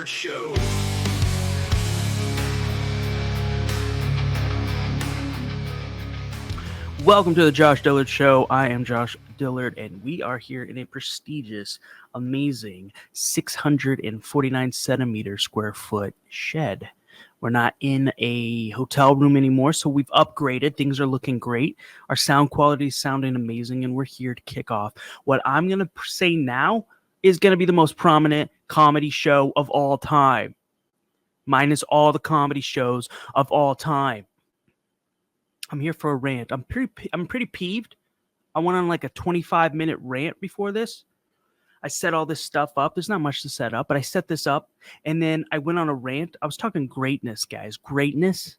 Dillard Show. Welcome to the Josh Dillard Show. I am Josh Dillard, and we are here in a prestigious, amazing 649 centimeter square foot shed. We're not in a hotel room anymore, so we've upgraded. Things are looking great. Our sound quality is sounding amazing, and we're here to kick off. What I'm going to say now is going to be the most prominent comedy show of all time, minus all the comedy shows of all time. I'm here for a rant. I'm pretty peeved. I went on like a 25-minute rant before this. I set all this stuff up. There's not much to set up, but I set this up, and then I went on a rant. I was talking greatness, guys. Greatness.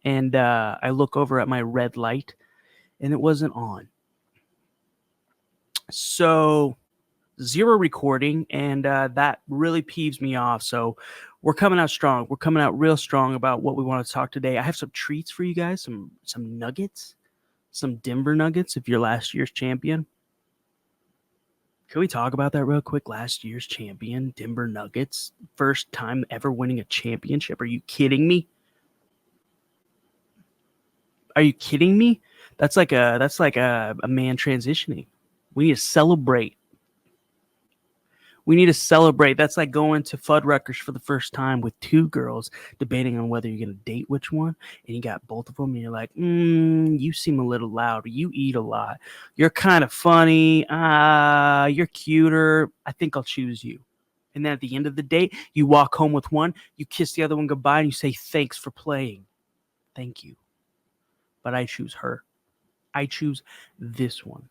And I look over at my red light, and it wasn't on. So, zero recording, and that really peeves me off. So, we're coming out strong. We're coming out real strong about what we want to talk today. I have some treats for you guys, some nuggets, some Denver Nuggets if you're last year's champion. Can we talk about that real quick? Last year's champion, Denver Nuggets, first time ever winning a championship. Are you kidding me? Are you kidding me? That's like a man transitioning. We need to celebrate. We need to celebrate. That's like going to Fuddruckers for the first time with two girls debating on whether you're going to date which one. And you got both of them. And you're like, you seem a little loud. You eat a lot. You're kind of funny. You're cuter. I think I'll choose you. And then at the end of the date, you walk home with one. You kiss the other one goodbye. And you say, thanks for playing. Thank you. But I choose her. I choose this one.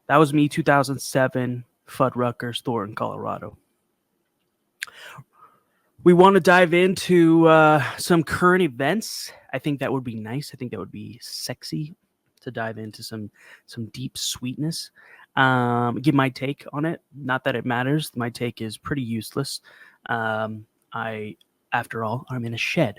That was me, 2007. Fuddruckers, Thornton, Colorado. We want to dive into some current events. I think that would be nice. I think that would be sexy to dive into some deep sweetness. Give my take on it. Not that it matters. My take is pretty useless. After all, I'm in a shed.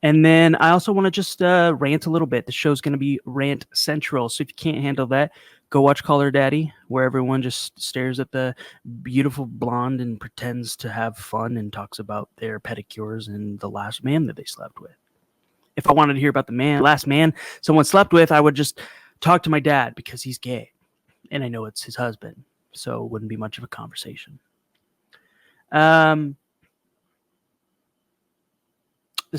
And then I also want to just rant a little bit. The show's going to be rant central. So if you can't handle that, go watch Call Her Daddy, where everyone just stares at the beautiful blonde and pretends to have fun and talks about their pedicures and the last man that they slept with. If I wanted to hear about the last man someone slept with, I would just talk to my dad because he's gay. And I know it's his husband. So it wouldn't be much of a conversation. The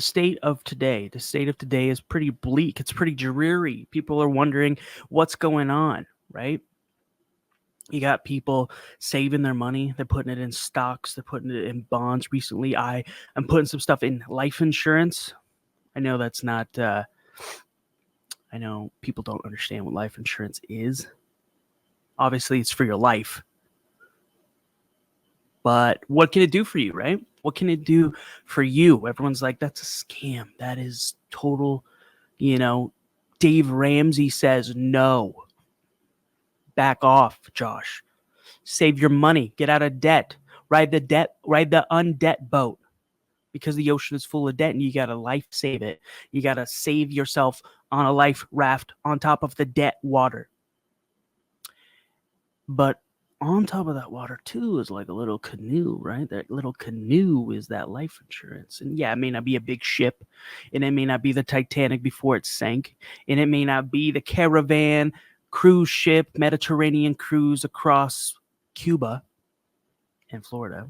state of today is pretty bleak. It's pretty dreary. People are wondering what's going on, right? You got people saving their money. They're putting it in stocks. They're putting it in bonds. Recently, I am putting some stuff in life insurance. I know that's not, I know people don't understand what life insurance is. Obviously, it's for your life. But what can it do for you, right? What can it do for you? Everyone's like, that's a scam. That is total, Dave Ramsey says no. Back off, Josh. Save your money. Get out of debt. Ride the undebt boat. Because the ocean is full of debt and you got to life save it. You got to save yourself on a life raft on top of the debt water. But on top of that water, too, is like a little canoe, right? That little canoe is that life insurance. And yeah, it may not be a big ship, and it may not be the Titanic before it sank, and it may not be the caravan cruise ship, Mediterranean cruise across Cuba and Florida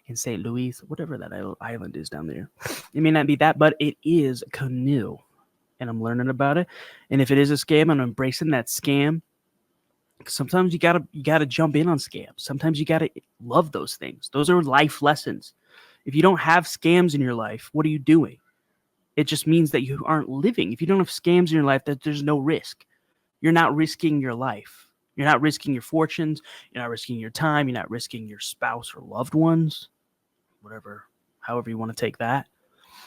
and St. Louis, whatever that island is down there. It may not be that, but it is a canoe, and I'm learning about it. And if it is a scam, I'm embracing that scam. Sometimes you gotta jump in on scams. Sometimes you gotta love those things. Those are life lessons. If you don't have scams in your life, what are you doing? It just means that you aren't living. If you don't have scams in your life, that there's no risk. You're not risking your life. You're not risking your fortunes. You're not risking your time. You're not risking your spouse or loved ones. Whatever, however you want to take that.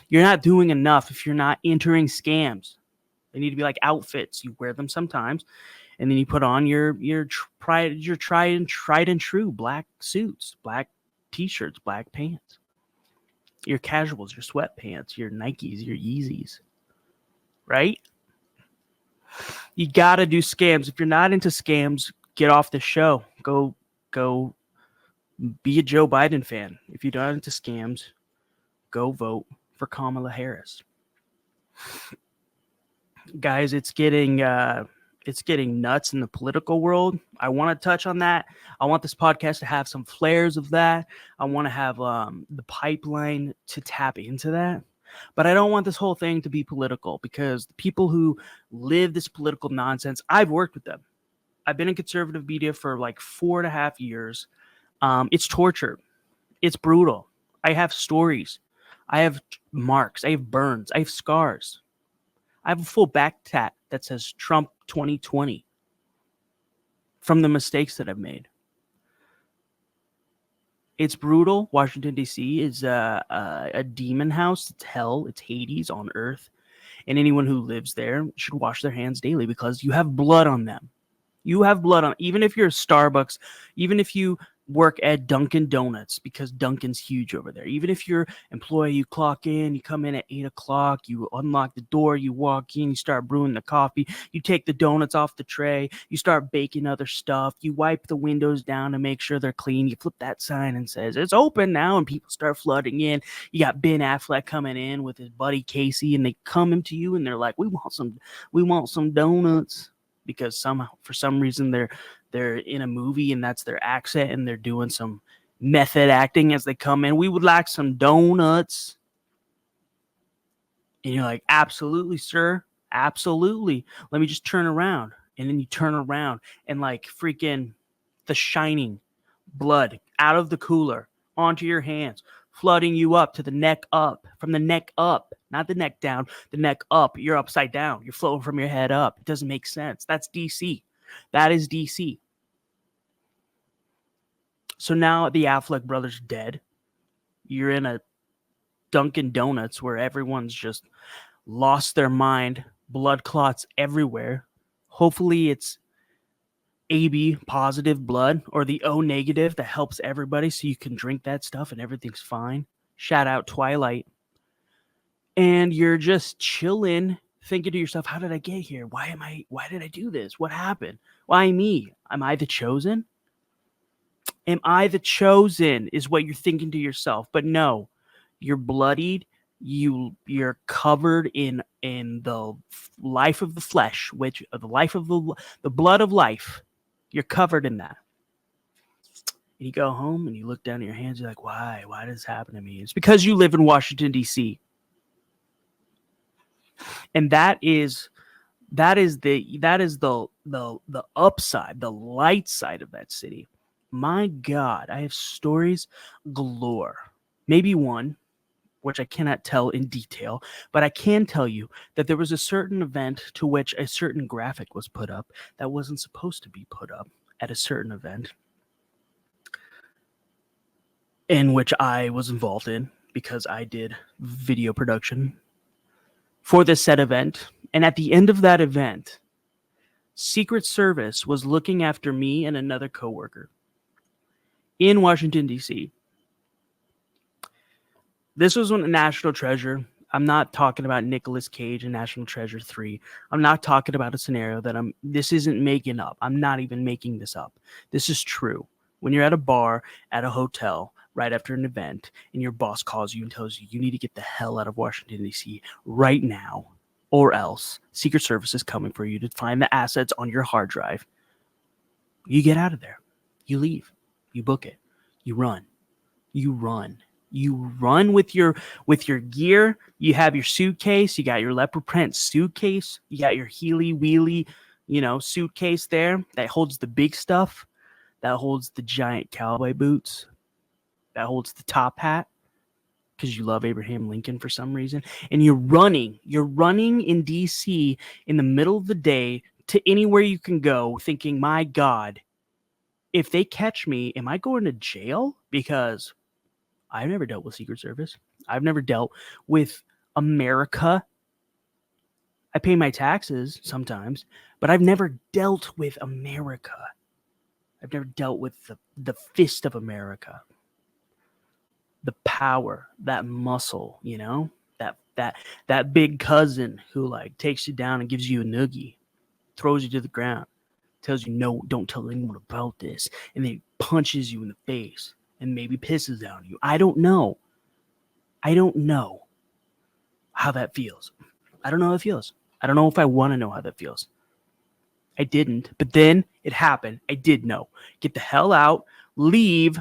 You're not doing enough if you're not entering scams. They need to be like outfits. You wear them sometimes. And then you put on your tried and true black suits, black t-shirts, black pants, your casuals, your sweatpants, your Nikes, your Yeezys, right? You got to do scams. If you're not into scams, get off the show. Go Be a Joe Biden fan. If you're not into scams, go vote for Kamala Harris. Guys, it's getting nuts in the political world. I want to touch on that. I want this podcast to have some flares of that. I want to have the pipeline to tap into that. But I don't want this whole thing to be political, because the people who live this political nonsense, I've worked with them. I've been in conservative media for like 4.5 years. It's torture. It's brutal. I have stories. I have marks. I have burns. I have scars. I have a full back tat that says Trump 2020 from the mistakes that I've made. It's brutal. Washington, D.C. is a demon house. It's hell. It's Hades on earth. And anyone who lives there should wash their hands daily, because you have blood on them. You have blood on, even if you're Starbucks, even if you work at Dunkin' Donuts, because Dunkin's huge over there. Even if you're employee, you clock in, you come in at 8 o'clock, you unlock the door, you walk in, you start brewing the coffee, you take the donuts off the tray, you start baking other stuff, you wipe the windows down to make sure they're clean, you flip that sign and says, it's open now, and people start flooding in. You got Ben Affleck coming in with his buddy Casey, and they come into you and they're like, we want some donuts. Because somehow, for some reason, they're in a movie and that's their accent, and they're doing some method acting as they come in. We would like some donuts. And you're like, absolutely, sir. Absolutely. Let me just turn around. And then you turn around and like freaking The Shining, blood out of the cooler onto your hands, flooding you up to the neck up, from the neck up, not the neck down, the neck up. You're upside down. You're floating from your head up. It doesn't make sense. That's DC. That is DC. So now the Affleck brothers dead. You're in a Dunkin' Donuts where everyone's just lost their mind, blood clots everywhere. Hopefully it's AB positive blood or the O negative that helps everybody, so you can drink that stuff and everything's fine. Shout out Twilight. And you're just chilling, thinking to yourself, how did I get here? Why did I do this? What happened? Why me? Am I the chosen? Am I the chosen is what you're thinking to yourself. But no, you're bloodied. You're covered in the life of the flesh, which the life of the blood of life. You're covered in that. And you go home and you look down at your hands. You're like, why? Why does this happen to me? It's because you live in Washington, D.C. And that is the upside, the light side of that city. My God, I have stories galore. Maybe one, which I cannot tell in detail, but I can tell you that there was a certain event to which a certain graphic was put up that wasn't supposed to be put up at a certain event, in which I was involved in because I did video production for this said event. And at the end of that event, Secret Service was looking after me and another coworker in Washington, D.C. This was a National Treasure. I'm not talking about Nicolas Cage and National Treasure 3. I'm not talking about a scenario that this isn't making up. I'm not even making this up. This is true. When you're at a bar, at a hotel, right after an event, and your boss calls you and tells you, you need to get the hell out of Washington, D.C. right now, or else Secret Service is coming for you to find the assets on your hard drive. You get out of there. You leave. You book it. You run. You run. You run with your gear. You have your suitcase. You got your leopard print suitcase. You got your Healy Wheelie, suitcase there that holds the big stuff, that holds the giant cowboy boots, that holds the top hat, because you love Abraham Lincoln for some reason. And you're running in DC in the middle of the day to anywhere you can go, thinking, my God, if they catch me, am I going to jail? Because I've never dealt with Secret Service. I've never dealt with America. I pay my taxes sometimes, but I've never dealt with America. I've never dealt with the fist of America. The power, that muscle, that big cousin who like takes you down and gives you a noogie, throws you to the ground, tells you, no, don't tell anyone about this, and then punches you in the face. and maybe pisses on you. I don't know. I don't know how that feels. I don't know how it feels. I don't know if I want to know how that feels. I didn't, but then it happened. I did know. Get the hell out, leave.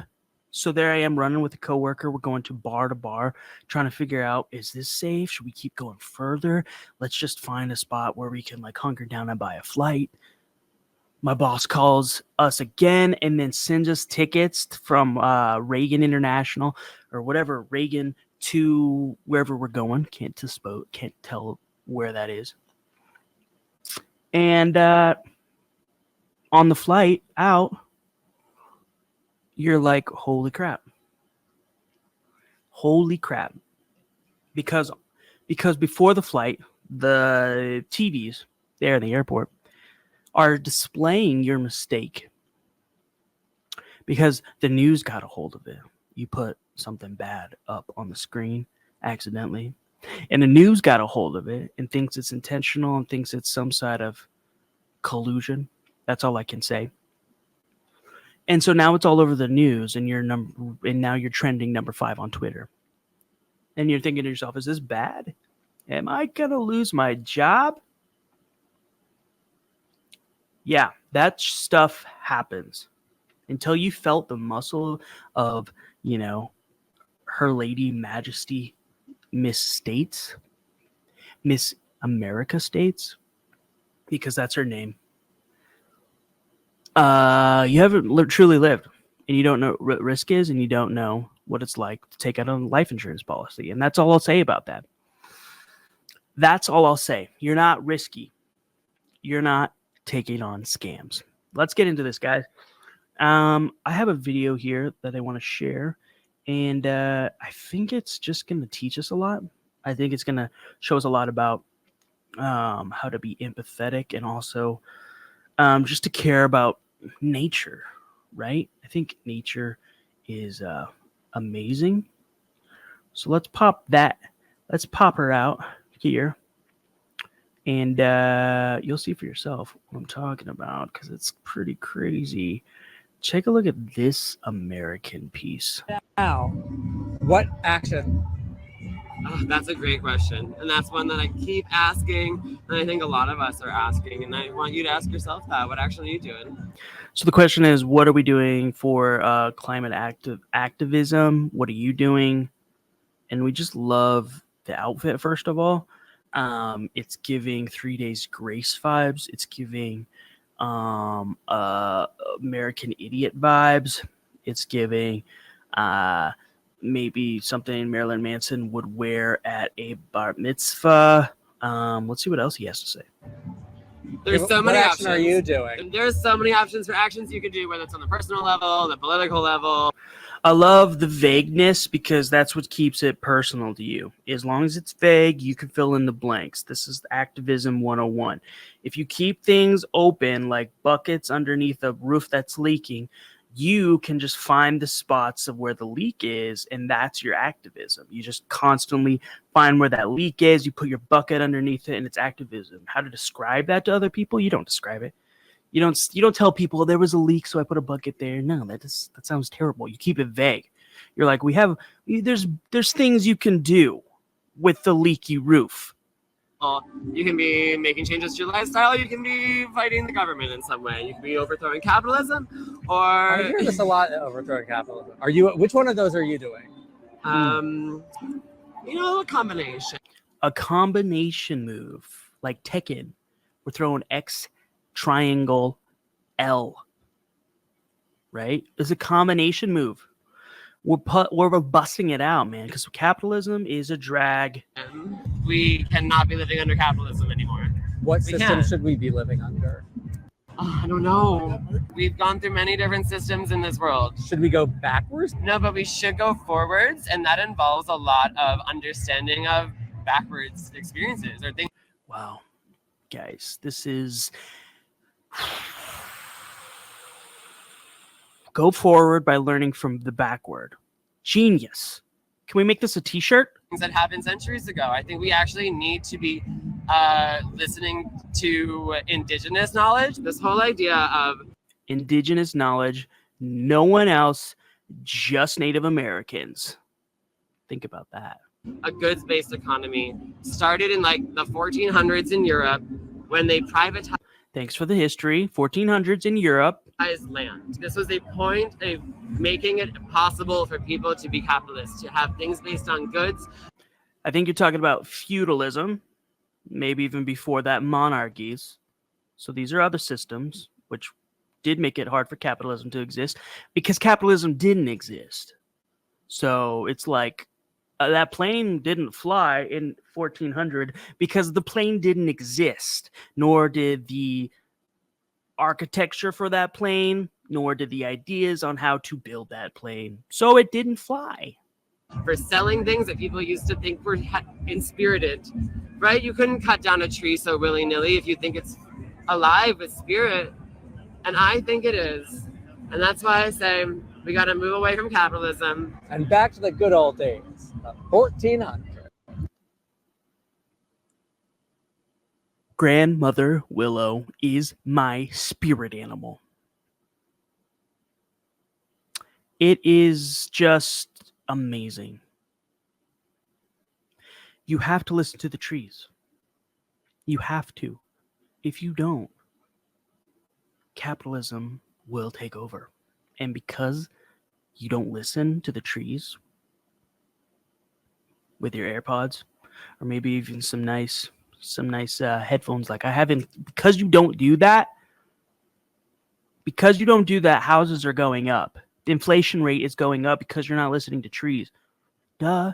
So there I am running with a coworker. We're going to bar, trying to figure out, is this safe? Should we keep going further? Let's just find a spot where we can like hunker down and buy a flight. My boss calls us again and then sends us tickets from Reagan International or whatever, Reagan to wherever we're going. Can't tell where that is. And on the flight out, you're like, holy crap. Holy crap. Because before the flight, the TVs there in the airport are displaying your mistake. Because the news got a hold of it. You put something bad up on the screen accidentally. And the news got a hold of it and thinks it's intentional and thinks it's some side of collusion. That's all I can say. And so now it's all over the news, and now you're trending number 5 on Twitter. And you're thinking to yourself, is this bad? Am I gonna lose my job? Yeah, that stuff happens. Until you felt the muscle of, Her Lady Majesty Miss States, Miss America States, because that's her name. You haven't truly lived, and you don't know what risk is, and you don't know what it's like to take out a life insurance policy. And that's all I'll say about that. That's all I'll say. You're not risky. You're not taking on scams. Let's get into this, guys. I have a video here that I want to share, and I think it's just going to teach us a lot. I think it's going to show us a lot about how to be empathetic and also just to care about nature, right? I think nature is amazing. So let's pop her out here, and you'll see for yourself what I'm talking about, because it's pretty crazy. Take a look at this American piece. Now, what action? Oh, that's a great question. And that's one that I keep asking. And I think a lot of us are asking. And I want you to ask yourself that. What action are you doing? So the question is, what are we doing for climate activism? What are you doing? And we just love the outfit, first of all. It's giving 3 Days Grace vibes. It's giving American Idiot vibes. It's giving maybe something Marilyn Manson would wear at a bar mitzvah. Let's see what else he has to say. There's so many options. What action are you doing? There's so many options for actions you can do, whether it's on the personal level, the political level. I love the vagueness, because that's what keeps it personal to you. As long as it's vague, you can fill in the blanks. This is activism 101. If you keep things open like buckets underneath a roof that's leaking, you can just find the spots of where the leak is, and that's your activism. You just constantly find where that leak is, you put your bucket underneath it, and it's activism. How to describe that to other people? You don't describe it. You don't tell people there was a leak, so I put a bucket there. No, that sounds terrible. You keep it vague. You're like, there's things you can do with the leaky roof. You can be making changes to your lifestyle. You can be fighting the government in some way. You can be overthrowing capitalism, or I hear this a lot, overthrowing capitalism. Which one of those are you doing? A combination. A combination move, like Tekken. We're throwing X, triangle, L. Right? It's a combination move. We're busting it out, man, because capitalism is a drag. We cannot be living under capitalism anymore. What system should we be living under? I don't know. We've gone through many different systems in this world. Should we go backwards? No, but we should go forwards, and that involves a lot of understanding of backwards experiences or things. Wow. Guys, this is... Go forward by learning from the backward. Genius. Can we make this a t-shirt? Things that happened centuries ago. I think we actually need to be listening to indigenous knowledge. This whole idea of indigenous knowledge. No one else just Native Americans. Think about that. A goods-based economy started in like the 1400s in Europe when they privatized Thanks for the history. 1400s in Europe. land. This was a point of making it possible for people to be capitalists, to have things based on goods. I think you're talking about feudalism, maybe even before that, monarchies. So these are other systems which did make it hard for capitalism to exist because capitalism didn't exist. So it's like that plane didn't fly in 1400 because the plane didn't exist, nor did the architecture for that plane, nor did the ideas on how to build that plane. So it didn't fly. For selling things that people used to think were inspirited, right? You couldn't cut down a tree so willy-nilly if you think it's alive with spirit. And I think it is. And that's why I say we got to move away from capitalism. And back to the good old days of 1400. Grandmother Willow is my spirit animal. It is just amazing. You have to listen to the trees. You have to. If you don't, capitalism will take over. And because you don't listen to the trees with your AirPods, or maybe even some nice headphones like I haven't, because you don't do that, houses are going up. The inflation rate is going up because you're not listening to trees. Duh.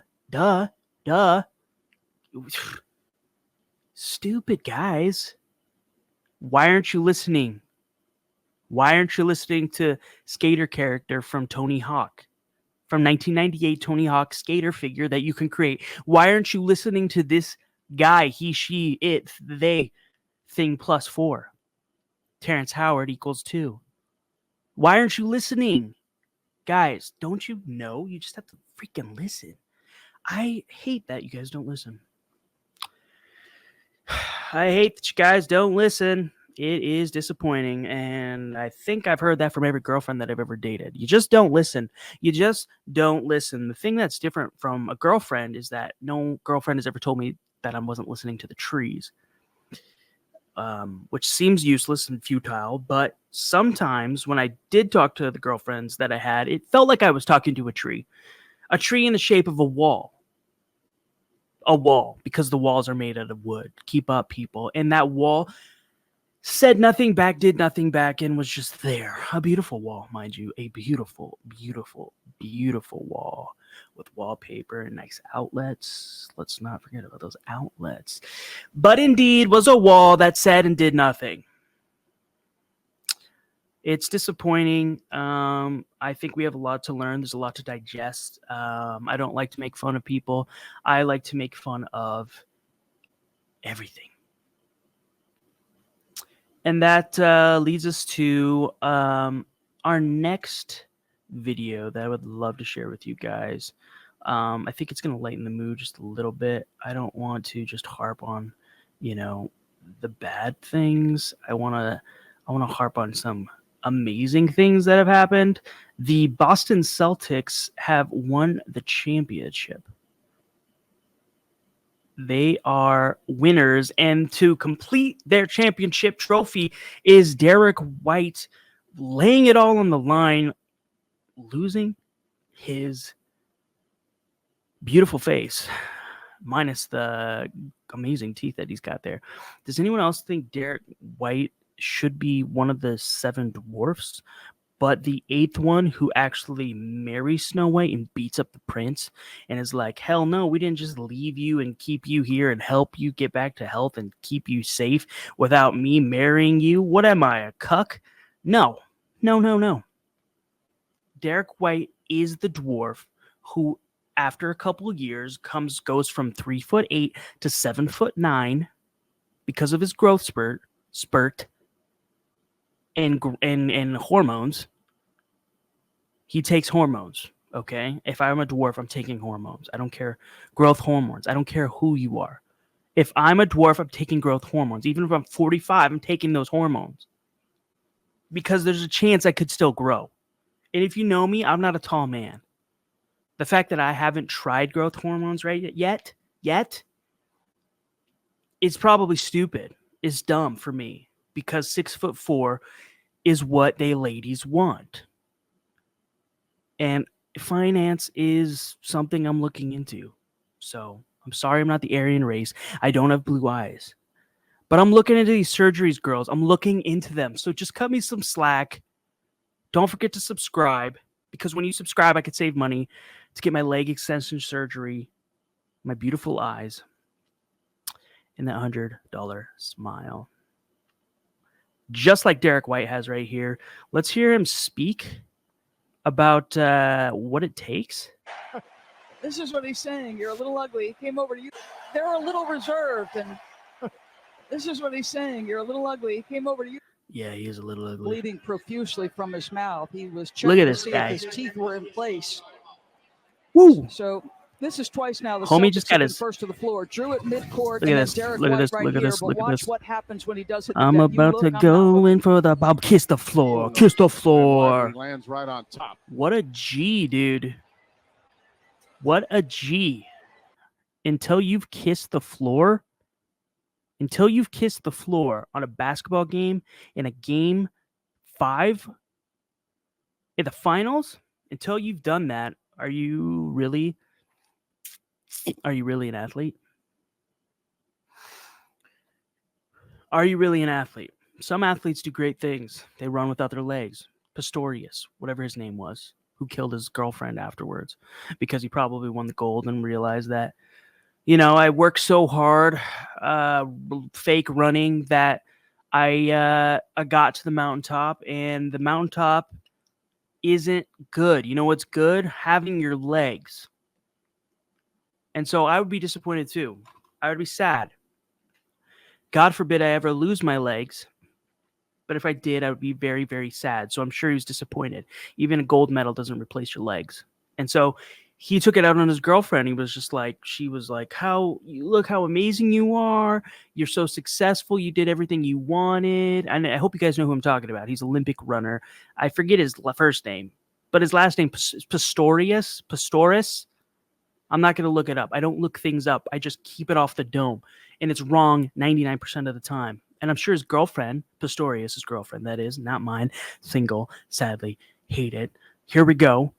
Stupid guys. Why aren't you listening? Why aren't you listening to skater character from Tony Hawk? From 1998 Tony Hawk skater figure that you can create. Why aren't you listening to this guy, he, she, it, they thing plus 4? Terrence Howard equals 2. Why aren't you listening? Guys, don't you know? You just have to freaking listen. I hate that you guys don't listen. I hate that you guys don't listen. It is disappointing, and I think I've heard that from every girlfriend that I've ever dated. You just don't listen. You just don't listen. The thing that's different from a girlfriend is that no girlfriend has ever told me that I wasn't listening to the trees, which seems useless and futile, but sometimes when I did talk to the girlfriends that I had, it felt like I was talking to a tree in the shape of a wall, because the walls are made out of wood. Keep up, people. And that wall said nothing back, did nothing back, and was just there. A beautiful wall, mind you. A beautiful, beautiful, beautiful wall with wallpaper and nice outlets. Let's not forget about those outlets. But indeed was a wall that said and did nothing. It's disappointing. I think we have a lot to learn. There's a lot to digest. I don't like to make fun of people. I like to make fun of everything. And that leads us to our next video that I would love to share with you guys. I think it's going to lighten the mood just a little bit. I don't want to just harp on, the bad things. I want to harp on some amazing things that have happened. The Boston Celtics have won the championship. They are winners, and to complete their championship trophy is Derek White laying it all on the line, losing his beautiful face, minus the amazing teeth that he's got there. Does anyone else think Derek White should be one of the 7 dwarfs, but the 8th one who actually marries Snow White and beats up the prince and is like, hell no, we didn't just leave you and keep you here and help you get back to health and keep you safe without me marrying you? What am I, a cuck? No. Derek White is the dwarf who, after a couple of years, goes from 3'8" to 7'9" because of his growth spurt and hormones. He takes hormones, okay? If I'm a dwarf, I'm taking hormones. I don't care. Growth hormones. I don't care who you are. If I'm a dwarf, I'm taking growth hormones. Even if I'm 45, I'm taking those hormones. Because there's a chance I could still grow. And if you know me, I'm not a tall man. The fact that I haven't tried growth hormones yet, it's probably stupid. It's dumb for me because 6'4" is what they ladies want. And finance is something I'm looking into. So I'm sorry I'm not the Aryan race. I don't have blue eyes. But I'm looking into these surgeries, girls. I'm looking into them. So just cut me some slack. Don't forget to subscribe, because when you subscribe, I could save money to get my leg extension surgery, my beautiful eyes, and that $100 smile. Just like Derek White has right here. Let's hear him speak about what it takes. This is what he's saying. You're a little ugly. He came over to you. They're a little reserved. And this is what he's saying. You're a little ugly. He came over to you. Yeah, he is a little ugly. Bleeding profusely from his mouth. He was Look checking at to this see guy. if his teeth were in place. Woo! So this is twice now. The Homie just Celtics got have his- been first to the floor. Drew at midcourt. Look at And this. then Derek Look at White this. right Look at here. this. But Look at watch this. what happens when he does hit the I'm deck. You about look, to I'm not go looking. in for the Bob. Kiss the floor. Kiss the floor. Lands right on top. What a G, dude. What a G. Until you've kissed the floor on a basketball game in a game 5 in the finals, until you've done that, are you really an athlete? Are you really an athlete? Some athletes do great things. They run without their legs. Pistorius, whatever his name was, who killed his girlfriend afterwards because he probably won the gold and realized that, I worked so hard, fake running, that I got to the mountaintop, and the mountaintop isn't good. You know what's good? Having your legs. And so I would be disappointed too. I would be sad. God forbid I ever lose my legs. But if I did, I would be very, very sad. So I'm sure he was disappointed. Even a gold medal doesn't replace your legs. And so he took it out on his girlfriend. She was like, look how amazing you are. You're so successful. You did everything you wanted. And I hope you guys know who I'm talking about. He's an Olympic runner. I forget his first name, but his last name, Pastoris. I'm not going to look it up. I don't look things up. I just keep it off the dome. And it's wrong 99% of the time. And I'm sure his girlfriend, Pistorius' girlfriend, that is, not mine, single, sadly, hate it. Here we go.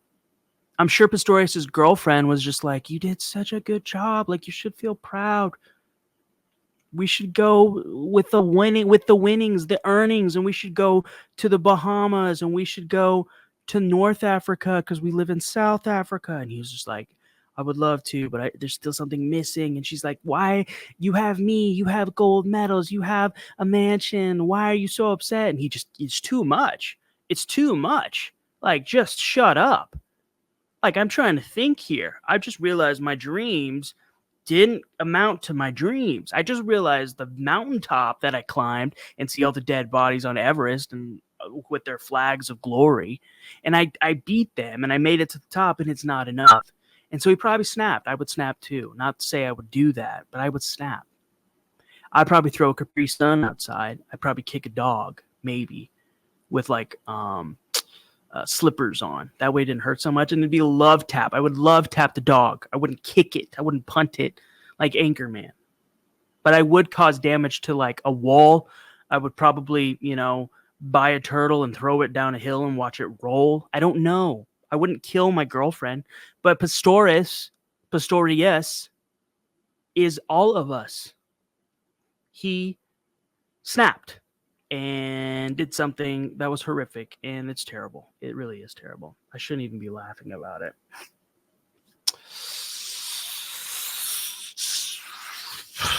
I'm sure Pistorius' girlfriend was just like, you did such a good job. Like, you should feel proud. We should go with the winnings, the earnings, and we should go to the Bahamas, and we should go to North Africa because we live in South Africa. And he was just like, I would love to, but there's still something missing. And she's like, why? You have me. You have gold medals. You have a mansion. Why are you so upset? And it's too much. It's too much. Like, just shut up. Like, I'm trying to think here. I just realized my dreams didn't amount to my dreams. I just realized the mountaintop that I climbed and see all the dead bodies on Everest and with their flags of glory. And I beat them and I made it to the top, and it's not enough. And so he probably snapped. I would snap too. Not to say I would do that, but I would snap. I'd probably throw a Capri Sun outside. I'd probably kick a dog, maybe, with like slippers on. That way it didn't hurt so much. And it'd be a love tap. I would love tap the dog. I wouldn't kick it. I wouldn't punt it like Anchorman. But I would cause damage to like a wall. I would probably, buy a turtle and throw it down a hill and watch it roll. I don't know. I wouldn't kill my girlfriend. But Pistorius is all of us. He snapped and did something that was horrific, and it's terrible. It really is terrible. I shouldn't even be laughing about it.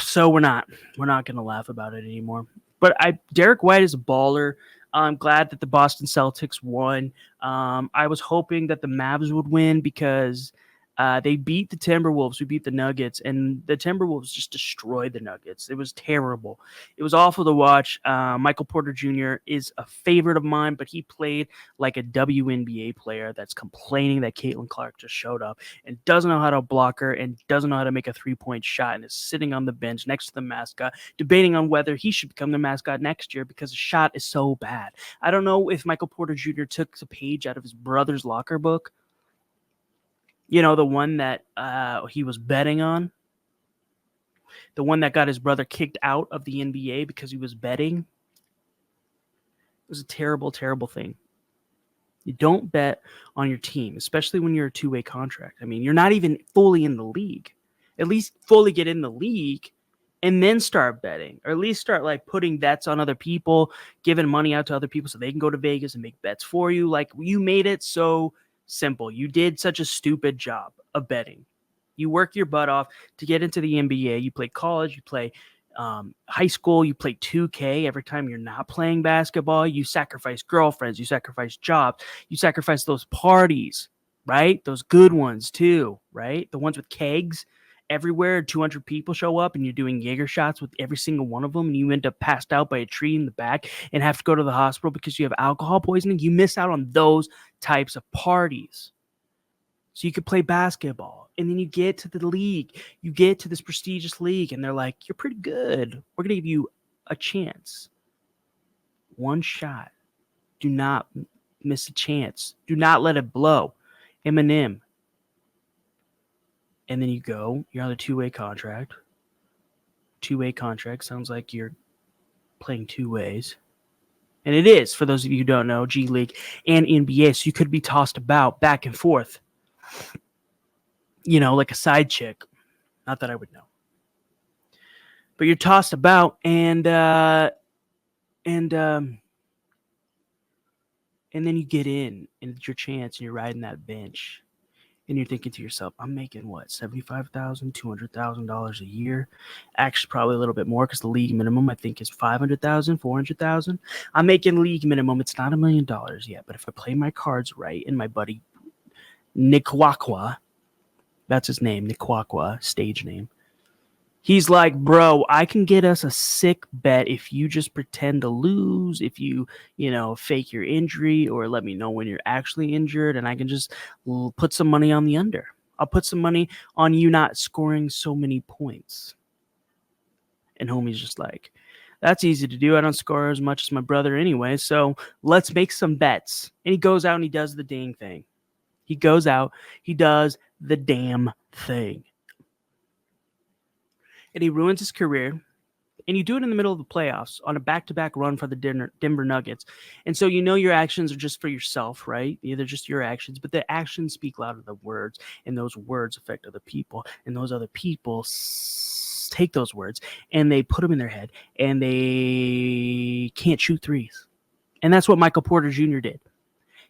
So we're not going to laugh about it anymore. But Derek White is a baller. I'm glad that the Boston Celtics won. I was hoping that the Mavs would win because They beat the Timberwolves. We beat the Nuggets, and the Timberwolves just destroyed the Nuggets. It was terrible. It was awful to watch. Michael Porter Jr. is a favorite of mine, but he played like a WNBA player that's complaining that Caitlin Clark just showed up and doesn't know how to block her and doesn't know how to make a three-point shot and is sitting on the bench next to the mascot, debating on whether he should become the mascot next year because the shot is so bad. I don't know if Michael Porter Jr. took a page out of his brother's locker book. You know, the one that he was betting on. The one that got his brother kicked out of the NBA because he was betting. It was a terrible, terrible thing. You don't bet on your team, especially when you're a two-way contract. I mean, you're not even fully in the league. At least fully get in the league and then start betting. Or at least start like putting bets on other people, giving money out to other people so they can go to Vegas and make bets for you. Like, you made it so simple. You did such a stupid job of betting. You work your butt off to get into the NBA. You play college, you play high school, you play 2K. Every time you're not playing basketball, you sacrifice girlfriends, you sacrifice jobs, you sacrifice those parties, right? Those good ones too, right? The ones with kegs everywhere, 200 people show up and you're doing Jaeger shots with every single one of them, and you end up passed out by a tree in the back and have to go to the hospital because you have alcohol poisoning. You miss out on those types of parties. So you could play basketball, and then you get to the league. You get to this prestigious league, and they're like, you're pretty good. We're going to give you a chance. One shot. Do not miss a chance. Do not let it blow. Eminem. And then you go. You're on a two-way contract. Two-way contract sounds like you're playing two ways. And it is, for those of you who don't know, G League and NBA. So you could be tossed about back and forth. You know, like a side chick. Not that I would know. But you're tossed about, and then you get in, and it's your chance, and you're riding that bench, and you're thinking to yourself, I'm making what, $75,000, $200,000 a year? Actually, probably a little bit more because the league minimum I think is $500,000, $400,000. I'm making league minimum. It's not $1 million yet, but if I play my cards right, and my buddy Nikwakwa, that's his name, Nikwakwa, stage name. He's like, bro, I can get us a sick bet if you just pretend to lose, if you fake your injury, or let me know when you're actually injured, and I can just put some money on the under. I'll put some money on you not scoring so many points. And homie's just like, that's easy to do. I don't score as much as my brother anyway, so let's make some bets. And he goes out and he does the dang thing. He goes out, he does the damn thing. And he ruins his career, and you do it in the middle of the playoffs on a back-to-back run for the Denver Nuggets. And so your actions are just for yourself, right? They're just your actions, but the actions speak louder than words, and those words affect other people, and those other people take those words, and they put them in their head, and they can't shoot threes. And that's what Michael Porter Jr. did.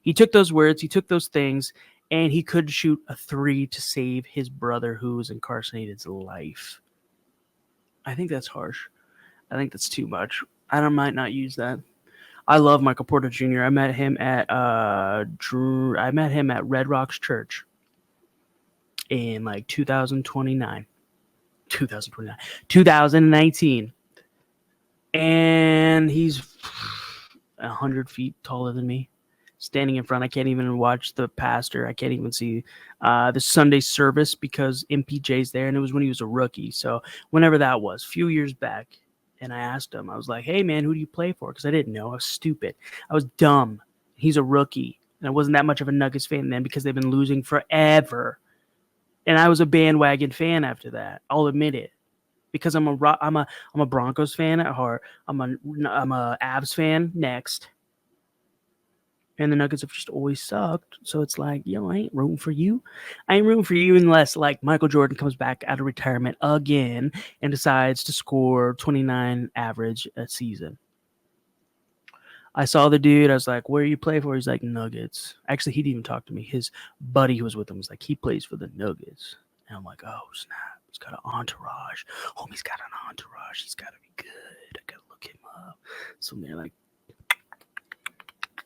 He took those words, he took those things, and he could shoot a three to save his brother who was incarcerated life. I think that's harsh. I think that's too much. I might not use that. I love Michael Porter Jr. I met him at Red Rocks Church in like 2019. And he's 100 feet taller than me. Standing in front, I can't even watch the pastor. I can't even see the Sunday service because MPJ's there, and it was when he was a rookie. So whenever that was, a few years back, and I asked him, I was like, hey, man, who do you play for? Because I didn't know. I was stupid. I was dumb. He's a rookie, and I wasn't that much of a Nuggets fan then because they've been losing forever. And I was a bandwagon fan after that. I'll admit it. Because I'm a Broncos fan at heart. I'm a Avs fan next. And the Nuggets have just always sucked. So it's like, I ain't rooting for you. I ain't rooting for you unless, like, Michael Jordan comes back out of retirement again and decides to score 29 average a season. I saw the dude. I was like, where you play for? He's like, Nuggets. Actually, he didn't even talk to me. His buddy who was with him was like, he plays for the Nuggets. And I'm like, oh, snap. He's got an entourage. Homie's got an entourage. He's got to be good. I got to look him up. So they're like,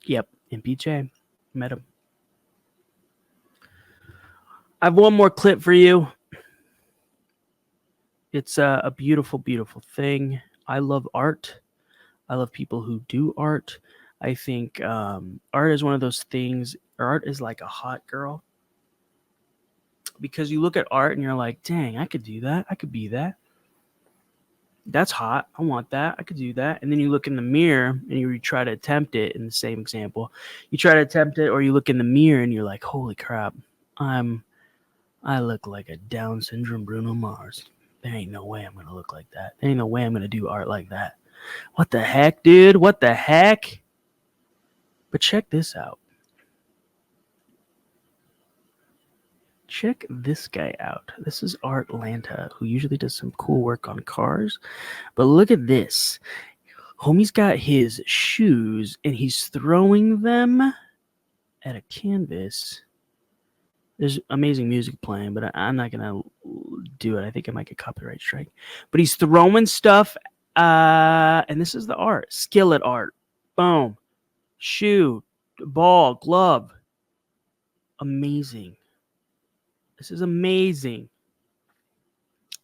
yep. MPJ. Met him. I have one more clip for you. It's a beautiful, beautiful thing. I love art. I love people who do art. I think art is one of those things. Art is like a hot girl because you look at art and you're like, dang, I could do that. I could be that. That's hot. I want that. I could do that. And then you look in the mirror and you try to attempt it in the same example. You try to attempt it, or you look in the mirror and you're like, holy crap, I look like a Down syndrome Bruno Mars. There ain't no way I'm going to look like that. There ain't no way I'm going to do art like that. What the heck, dude? What the heck? But check this out. Check this guy out. This is Art Lanta, who usually does some cool work on cars. But look at this. Homie's got his shoes, and he's throwing them at a canvas. There's amazing music playing, but I'm not going to do it. I think I might get copyright strike. But he's throwing stuff, and this is the art. Skillet art. Boom. Shoe. Ball. Glove. Amazing. This is amazing.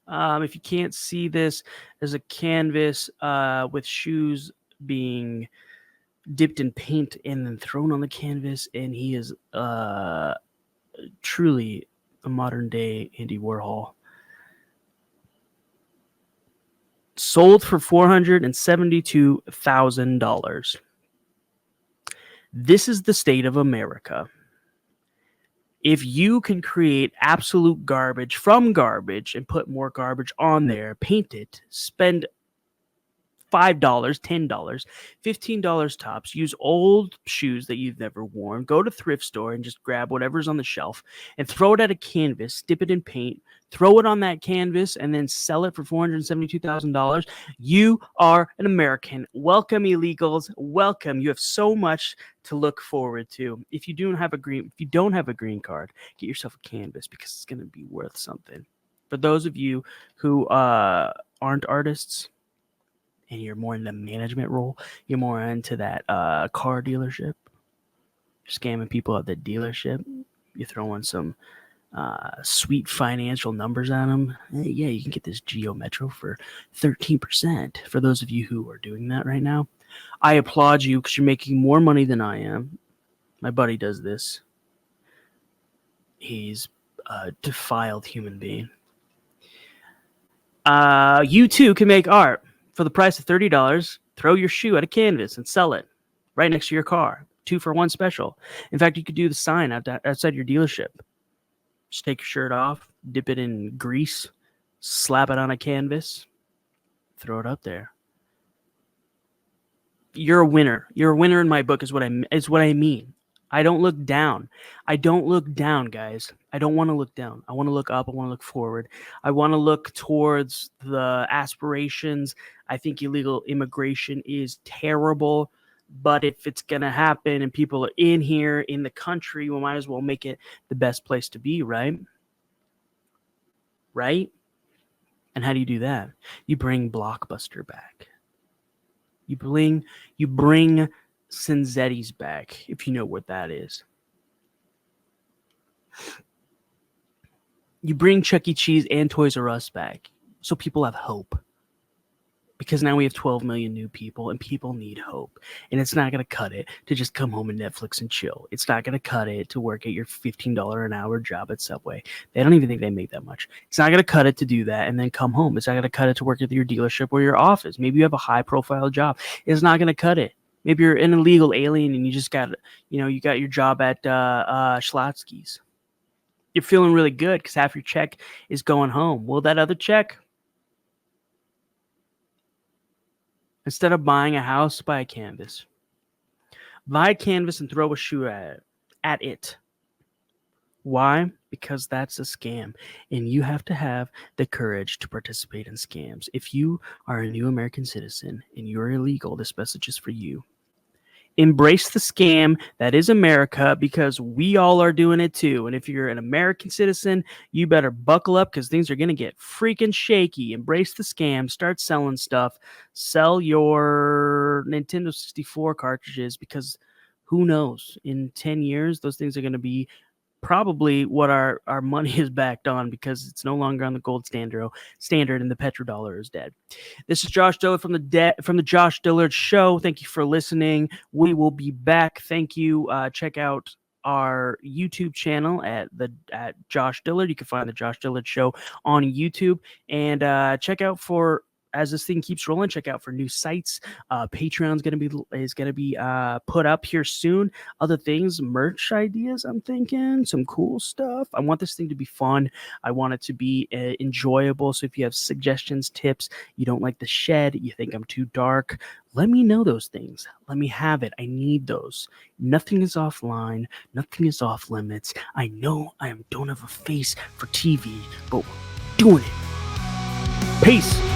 If you can't see this, there's a canvas with shoes being dipped in paint and then thrown on the canvas, and he is truly a modern day Andy Warhol. Sold for $472,000. This is the state of America. If you can create absolute garbage from garbage and put more garbage on there, paint it, spend $5, $10, $15 tops, use old shoes that you've never worn, go to thrift store and just grab whatever's on the shelf and throw it at a canvas, dip it in paint, throw it on that canvas, and then sell it for $472,000. You are an American. Welcome, illegals. Welcome. You have so much to look forward to. If you don't have a green card, get yourself a canvas because it's going to be worth something. For those of you who aren't artists, and you're more in the management role, you're more into that car dealership, you're scamming people at the dealership, you're throwing some sweet financial numbers at them. Yeah, you can get this Geo Metro for 13%. For those of you who are doing that right now, I applaud you because you're making more money than I am. My buddy does this. He's a defiled human being. You too can make art. For the price of $30, throw your shoe at a canvas and sell it right next to your car. 2-for-1 special. In fact, you could do the sign outside your dealership. Just take your shirt off, dip it in grease, slap it on a canvas, throw it up there. You're a winner. You're a winner in my book is what I mean. I don't look down. I don't look down, guys. I don't want to look down. I want to look up. I want to look forward. I want to look towards the aspirations. I think illegal immigration is terrible, but if it's going to happen and people are in here in the country, we might as well make it the best place to be, right? Right? And how do you do that? You bring Blockbuster back. You bring Cinzetti's back, if you know what that is. You bring Chuck E. Cheese and Toys R Us back so people have hope. Because now we have 12 million new people and people need hope. And it's not going to cut it to just come home and Netflix and chill. It's not going to cut it to work at your $15 an hour job at Subway. They don't even think they make that much. It's not going to cut it to do that and then come home. It's not going to cut it to work at your dealership or your office. Maybe you have a high profile job. It's not going to cut it. Maybe you're an illegal alien and you just got, you got your job at Schlotsky's. You're feeling really good because half your check is going home. Well, that other check, instead of buying a house, buy a canvas. Buy a canvas and throw a shoe at it. Why? Because that's a scam. And you have to have the courage to participate in scams. If you are a new American citizen and you're illegal, this message is for you. Embrace the scam that is America because we all are doing it too. And if you're an American citizen, you better buckle up because things are going to get freaking shaky. Embrace the scam. Start selling stuff. Sell your Nintendo 64 cartridges because who knows? In 10 years, those things are going to be probably what our money is backed on, because it's no longer on the gold standard and the petrodollar is dead. This is Josh Dillard from the Josh Dillard Show. Thank you for listening. We will be back. Thank you. Check out our YouTube channel at Josh Dillard. You can find the Josh Dillard Show on YouTube, and check out for, as this thing keeps rolling, check out for new sites. Patreon's gonna be put up here soon. Other things, merch ideas. I'm thinking some cool stuff. I want this thing to be fun. I want it to be enjoyable. So if you have suggestions, tips, you don't like the shed, you think I'm too dark, let me know those things. Let me have it. I need those. Nothing is offline. Nothing is off limits. I know don't have a face for TV, but we're doing it. Peace.